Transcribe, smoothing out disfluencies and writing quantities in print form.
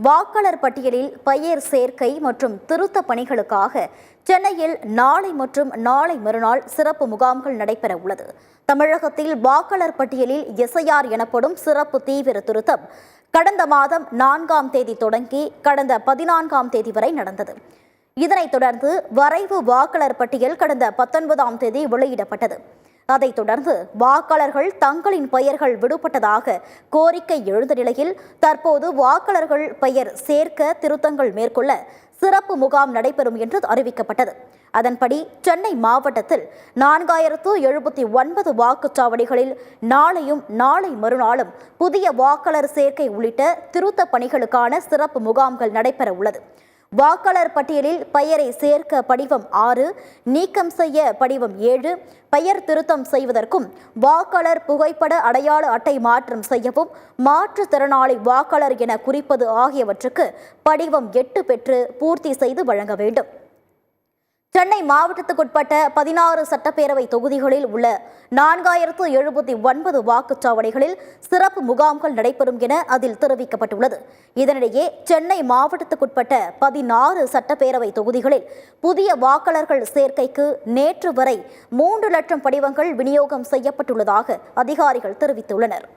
வாக்காளர் பட்டியலில் பெயர் சேர்க்கை மற்றும் திருத்த பணிகளுக்காக சென்னையில் நாளை மற்றும் நாளை மறுநாள் சிறப்பு முகாம்கள் நடைபெற உள்ளது. தமிழகத்தில் வாக்காளர் பட்டியலில் எஸ்ஐஆர் எனப்படும் சிறப்பு தீவிர திருத்தம் கடந்த மாதம் 4ஆம் தேதி தொடங்கி கடந்த 14ஆம் தேதி வரை நடந்தது. இதனைத் தொடர்ந்து வரைவு வாக்காளர் பட்டியல் கடந்த 19ஆம் தேதி வெளியிடப்பட்டது. அதைத் தொடர்ந்து வாக்காளர்கள் தங்களின் பெயர்கள் விடுபட்டதாக கோரிக்கை எழுந்த நிலையில் தற்போது வாக்காளர்கள் பெயர் சேர்க்க திருத்தங்கள் மேற்கொள்ள சிறப்பு முகாம் நடைபெறும் என்று அறிவிக்கப்பட்டது. அதன்படி சென்னை மாவட்டத்தில் 4079 வாக்குச்சாவடிகளில் நாளையும் நாளை மறுநாளும் புதிய வாக்காளர் சேர்க்கை உள்ளிட்ட திருத்த பணிகளுக்கான சிறப்பு முகாம்கள் நடைபெற உள்ளது. வாக்காளர் பட்டியலில் பெயரை சேர்க்க படிவம் 6, நீக்கம் செய்ய படிவம் 7, பெயர் திருத்தம் செய்வதற்கும் வாக்காளர் புகைப்பட அடையாள அட்டை மாற்றம் செய்யவும் மாற்றுத்திறனாளி வாக்காளர் என குறிப்பது ஆகியவற்றுக்கு படிவம் 8 பெற்று பூர்த்தி செய்து வழங்க வேண்டும். சென்னை மாவட்டத்துக்குட்பட்ட 16 சட்டப்பேரவை தொகுதிகளில் உள்ள 4079 வாக்குச்சாவடிகளில் சிறப்பு முகாம்கள் நடைபெறும் என அதில் தெரிவிக்கப்பட்டுள்ளது. இதனிடையே சென்னை மாவட்டத்துக்குட்பட்ட 16 சட்டப்பேரவை தொகுதிகளில் புதிய வாக்காளர்கள் சேர்க்கைக்கு நேற்று வரை 3 லட்சம் படிவங்கள் விநியோகம் செய்யப்பட்டுள்ளதாக அதிகாரிகள் தெரிவித்துள்ளனர்.